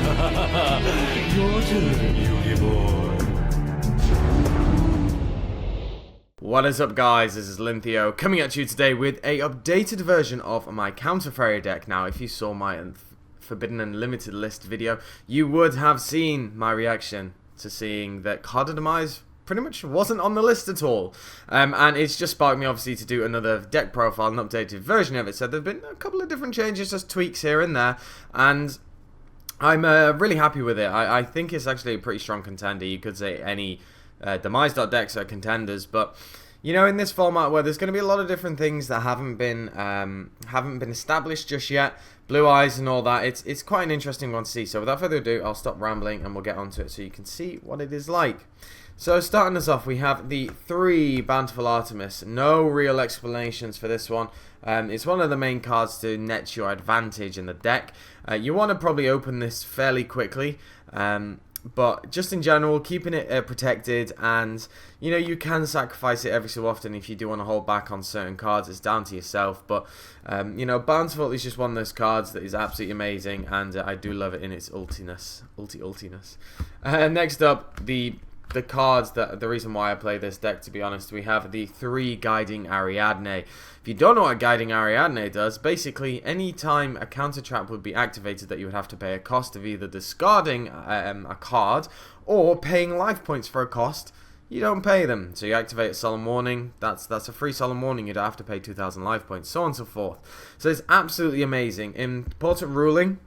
Your turn, Yugi boy. What is up, guys? This is AlintheaYoh coming at you today with a updated version of my Counter Fairy deck. Now, if you saw my Forbidden Unlimited list video, you would have seen my reaction to seeing that Card of Demise pretty much wasn't on the list at all. And it's just sparked me, obviously, to do another deck profile, an updated version of it. So there have been a couple of different changes, just tweaks here and there, and I'm really happy with it. I think it's actually a pretty strong contender. You could say any Demise decks are contenders, but you know, in this format where there's going to be a lot of different things that haven't been established just yet, Blue Eyes and all that, it's quite an interesting one to see. So without further ado, I'll stop rambling and we'll get onto it so you can see what it is like. So starting us off, we have the 3 Bountiful Artemis. No real explanations for this one. It's one of the main cards to net your advantage in the deck. You want to probably open this fairly quickly. But just in general, keeping it protected, and you know, you can sacrifice it every so often if you do want to hold back on certain cards. It's down to yourself, but you know, Bountiful is just one of those cards that is absolutely amazing, and I do love it in its ultiness. Next up, the cards that the reason why I play this deck, to be honest, we have the 3 Guiding Ariadne. If you don't know what Guiding Ariadne does, basically any time a counter trap would be activated that you would have to pay a cost of either discarding a card or paying life points for a cost, you don't pay them. So you activate a Solemn Warning, that's a free Solemn Warning, you'd have to pay 2,000 life points, so on and so forth. So it's absolutely amazing. Important ruling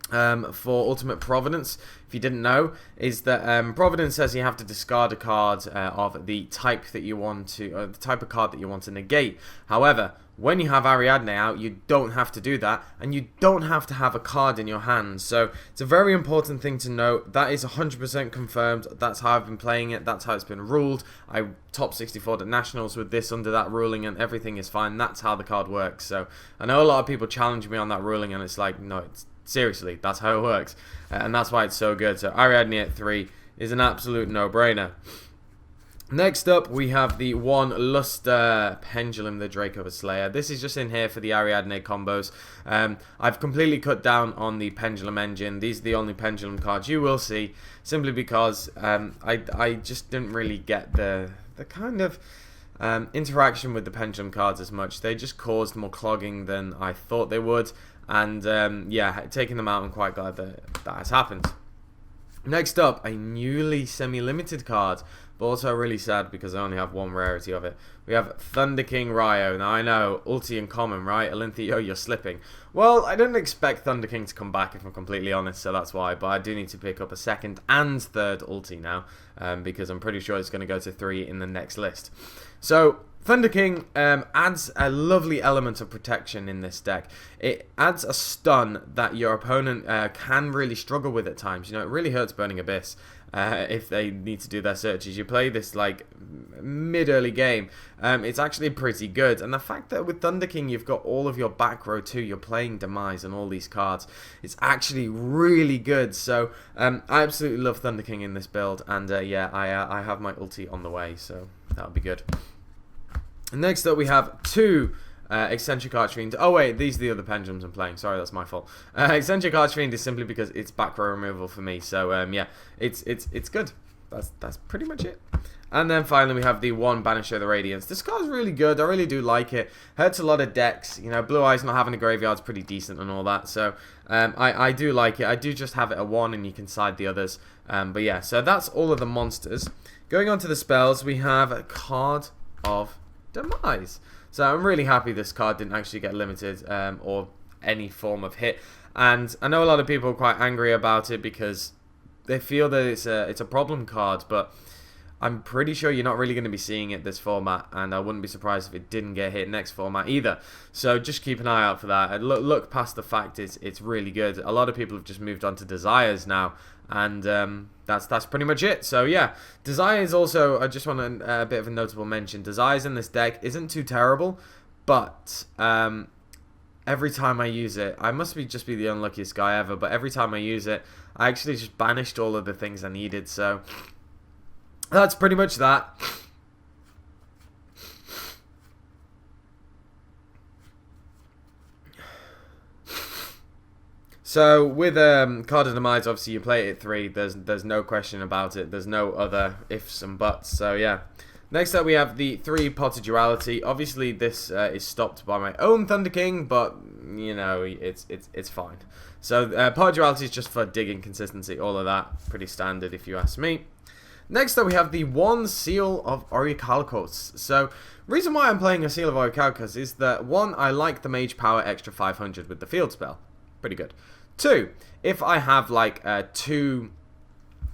for Ultimate Providence, if you didn't know, is that Providence says you have to discard a card of the type that you want to, the type of card that you want to negate. However, when you have Ariadne out, you don't have to do that, and you don't have to have a card in your hand. So it's a very important thing to note. That is 100% confirmed. That's how I've been playing it. That's how it's been ruled. I top 64 at Nationals with this under that ruling, and everything is fine. That's how the card works. So I know a lot of people challenge me on that ruling, and it's like, no, it's seriously, that's how it works, and that's why it's so good. So Ariadne at 3 is an absolute no-brainer. Next up, we have the 1 Luster Pendulum, the Draco Slayer. This is just in here for the Ariadne combos. I've completely cut down on the Pendulum engine. These are the only Pendulum cards you will see, simply because I just didn't really get the kind of interaction with the Pendulum cards as much. They just caused more clogging than I thought they would. And yeah, taking them out, I'm quite glad that has happened. Next up, a newly semi-limited card, but also really sad because I only have 1 rarity of it. We have Thunder King Ryo. Now I know, ulti in common, right? AlintheaYoh, you're slipping. Well, I didn't expect Thunder King to come back, if I'm completely honest, so that's why. But I do need to pick up a 2nd and 3rd ulti now, because I'm pretty sure it's going to go to 3 in the next list. So Thunder King adds a lovely element of protection in this deck. It adds a stun that your opponent can really struggle with at times. You know, it really hurts Burning Abyss if they need to do their searches. You play this like mid-early game, it's actually pretty good. And the fact that with Thunder King you've got all of your back row too, you're playing Demise and all these cards, it's actually really good. So I absolutely love Thunder King in this build, and yeah, I have my ulti on the way, so that'll be good. Next up, we have 2 Eccentric Archfiend. Oh wait, these are the other pendulums I'm playing. Sorry, that's my fault. Eccentric Archfiend is simply because it's back row removal for me. So yeah, it's good. That's pretty much it. And then finally, we have the 1 Banisher of the Radiance. This card's really good. I really do like it. Hurts a lot of decks. You know, Blue Eyes not having a graveyard's pretty decent and all that. So I do like it. I do just have it at 1, and you can side the others. But yeah, so that's all of the monsters. Going on to the spells, we have a Card of Demise. So I'm really happy this card didn't actually get limited or any form of hit, and I know a lot of people are quite angry about it because they feel that it's a problem card, but I'm pretty sure you're not really going to be seeing it this format, and I wouldn't be surprised if it didn't get hit next format either. So just keep an eye out for that, and look past the fact it's really good. A lot of people have just moved on to Desires now, and that's pretty much it. So yeah, Desires also, I just want a bit of a notable mention. Desires in this deck isn't too terrible, but every time I use it, I must just be the unluckiest guy ever, but every time I use it, I actually just banished all of the things I needed. So that's pretty much that. So with Card of Demise, obviously you play it at 3. There's no question about it. There's no other ifs and buts. So yeah. Next up we have the 3 Pot of Duality. Obviously this is stopped by my own Thunder King, but you know it's fine. So Pot of Duality is just for digging consistency, all of that, pretty standard if you ask me. Next up we have the 1 Seal of Orichalcos. So reason why I'm playing a Seal of Orichalcos is that 1, I like the Mage Power extra 500 with the field spell, pretty good. 2, if I have like 2,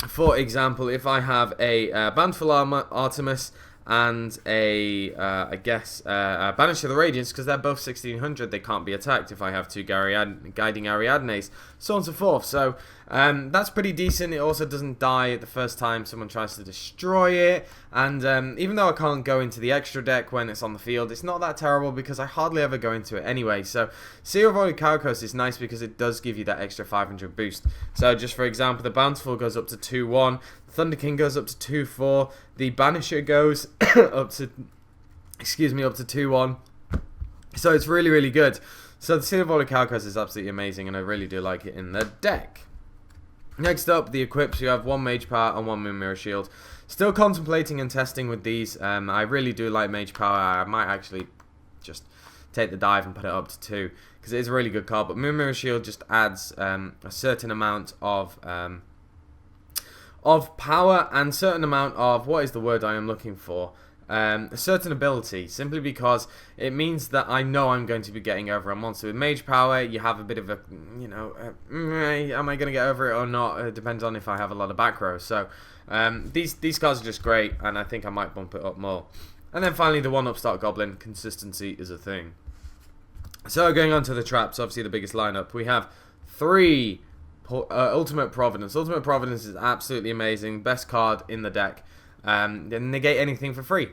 for example, if I have a Bountiful Artemis and a Banish of the Radiance, because they're both 1600, they can't be attacked if I have 2 Guiding Ariadnes, so on and so forth. So that's pretty decent. It also doesn't die the first time someone tries to destroy it, and even though I can't go into the extra deck when it's on the field, it's not that terrible because I hardly ever go into it anyway. So Seal of Orichalcos is nice because it does give you that extra 500 boost. So just for example, the Bountiful goes up to 2-1, Thunder King goes up to 2-4, the Banisher goes up to 2-1. So it's really, really good. So the Seal of Orichalcos is absolutely amazing, and I really do like it in the deck. Next up, the equips. You have 1 Mage Power and 1 Moon Mirror Shield. Still contemplating and testing with these. I really do like Mage Power. I might actually just take the dive and put it up to 2 because it is a really good card. But Moon Mirror Shield just adds a certain amount of power and certain amount of, what is the word I am looking for? A certain ability, simply because it means that I know I'm going to be getting over a monster. With Mage Power, you have a bit of a, you know, am I going to get over it or not? It depends on if I have a lot of back row. So these cards are just great, and I think I might bump it up more. And then finally, the 1 Upstart Goblin. Consistency is a thing. So going on to the traps, obviously the biggest lineup. We have 3 Ultimate Providence. Ultimate Providence is absolutely amazing. Best card in the deck. Negate anything for free.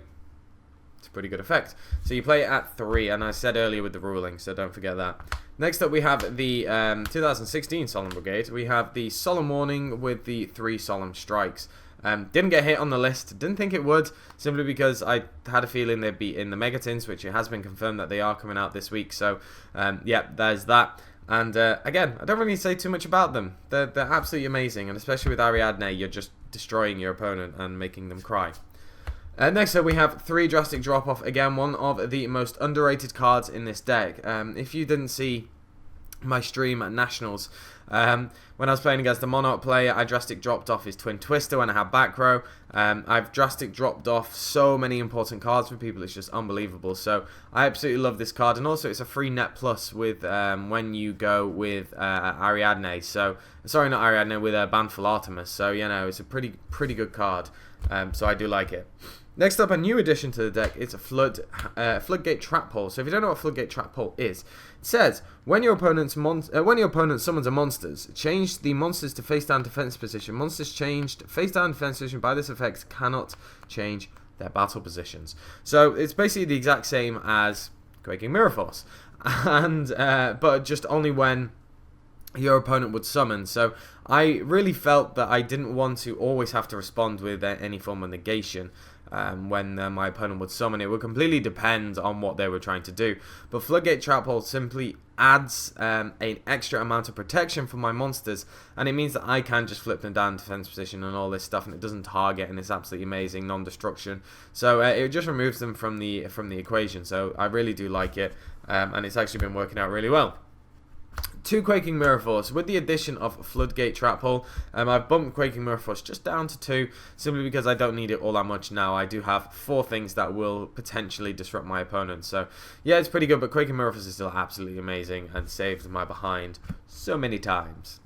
It's a pretty good effect. So you play it at 3, and I said earlier with the ruling, so don't forget that. Next up we have the 2016 Solemn Brigade. We have the Solemn Warning with the 3 Solemn Strikes. Didn't get hit on the list, didn't think it would, simply because I had a feeling they'd be in the Megatins, which it has been confirmed that they are coming out this week. So yeah, there's that. And again, I don't really say too much about them. They're absolutely amazing, and especially with Ariadne, you're just destroying your opponent and making them cry. Next up we have 3 Drastic Drop Off. Again, one of the most underrated cards in this deck. If you didn't see my stream at Nationals, when I was playing against the Monarch player, I drastic dropped off his Twin Twister when I had back row. I've drastic dropped off so many important cards for people, it's just unbelievable. So I absolutely love this card, and also it's a free net plus with when you go with Ariadne. So sorry, not Ariadne, with Bountiful Artemis. So you know, it's a pretty good card. So I do like it. Next up, a new addition to the deck. It's a Floodgate Trap Hole. So if you don't know what Floodgate Trap Hole is, it says when your opponent summons a monsters, change the monsters to face down defense position. Monsters changed face down defense position by this effect cannot change their battle positions. So it's basically the exact same as Quaking Mirror Force, and but just only when your opponent would summon. So I really felt that I didn't want to always have to respond with any form of negation. When my opponent would summon. It would completely depend on what they were trying to do. But Floodgate Trap Hole simply adds an extra amount of protection for my monsters, and it means that I can just flip them down defense position and all this stuff, and it doesn't target, and it's absolutely amazing, non-destruction. So it just removes them from the equation. So I really do like it, and it's actually been working out really well. 2 Quaking Mirror Force. With the addition of Floodgate Trap Hole, I've bumped Quaking Mirror Force just down to 2, simply because I don't need it all that much now. I do have 4 things that will potentially disrupt my opponent. So yeah, it's pretty good, but Quaking Mirror Force is still absolutely amazing and saved my behind so many times.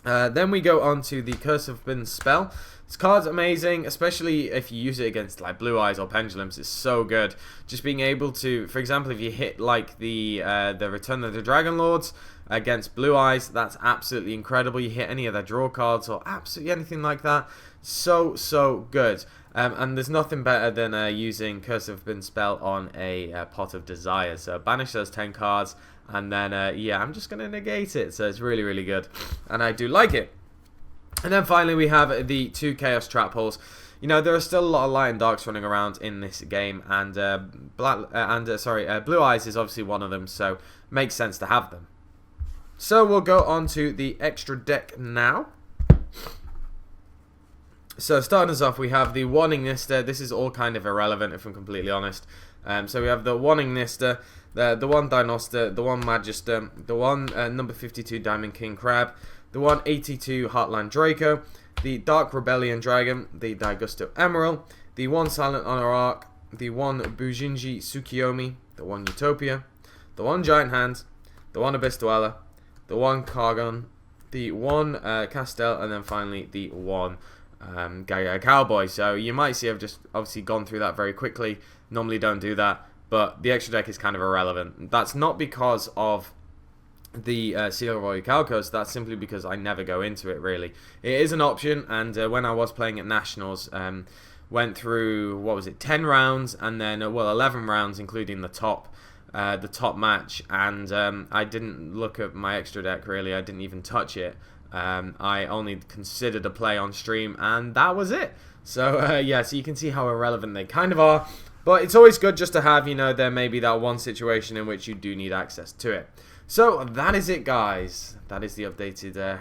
Then we go on to the Curse of Bin spell. This card's amazing, especially if you use it against like Blue Eyes or Pendulums. It's so good. Just being able to, for example, if you hit like the Return of the Dragon Lords against Blue Eyes, that's absolutely incredible. You hit any of their draw cards or absolutely anything like that, so good. And there's nothing better than using Curse of Bin spell on a Pot of Desire. So banish those 10 cards, and then yeah, I'm just going to negate it. So it's really good, and I do like it. And then finally we have the 2 Chaos Trap Holes. You know, there are still a lot of Light and Darks running around in this game, and Blue Eyes is obviously one of them, so makes sense to have them. So we'll go on to the extra deck now. So starting us off, we have the one Ignister. This is all kind of irrelevant if I'm completely honest. So we have the one Ignister, the one Dinoster, the one Magister, the one number 52 Diamond King Crab, the one 82 Heartland Draco, the Dark Rebellion Dragon, the Daigusto Emerald, the one Silent Honor Arc, the one Bujinji Tsukiyomi, the one Utopia, the one Giant Hand, the one Abyss Dweller, the one Cargon, the one Castel, and then finally the one Gaga Cowboy. So you might see I've just obviously gone through that very quickly. Normally don't do that, but the extra deck is kind of irrelevant. That's not because of the Seal of Orichalcos, that's simply because I never go into it really. It is an option, and when I was playing at Nationals, went through, what was it, 10 rounds, and then, well, 11 rounds including the top match, and I didn't look at my extra deck really. I didn't even touch it. I only considered a play on stream, and that was it. So yeah, so you can see how irrelevant they kind of are, but it's always good just to have, you know, there may be that one situation in which you do need access to it. So that is it, guys. That is the updated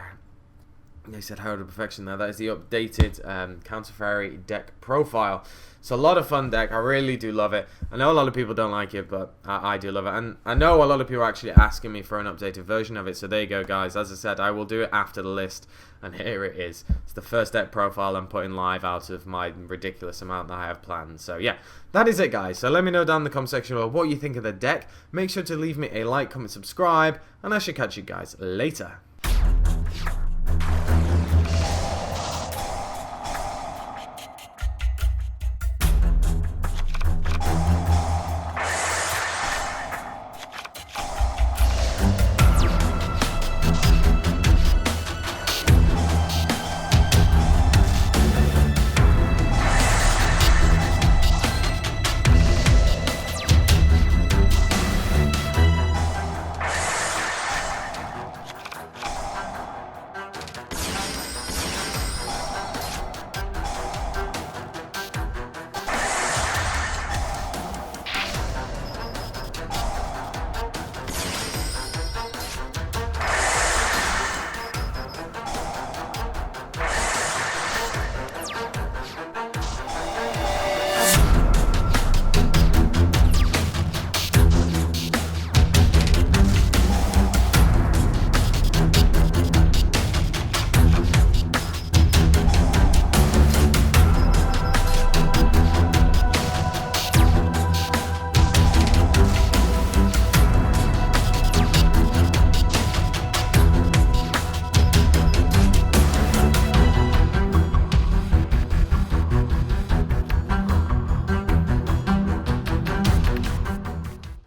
they said Herald of Perfection there. That is the updated Counter Fairy deck profile. It's a lot of fun deck. I really do love it. I know a lot of people don't like it, but I do love it. And I know a lot of people are actually asking me for an updated version of it. So there you go, guys. As I said, I will do it after the list. And here it is. It's the first deck profile I'm putting live out of my ridiculous amount that I have planned. So yeah, that is it, guys. So let me know down in the comment section below what you think of the deck. Make sure to leave me a like, comment, subscribe. And I shall catch you guys later.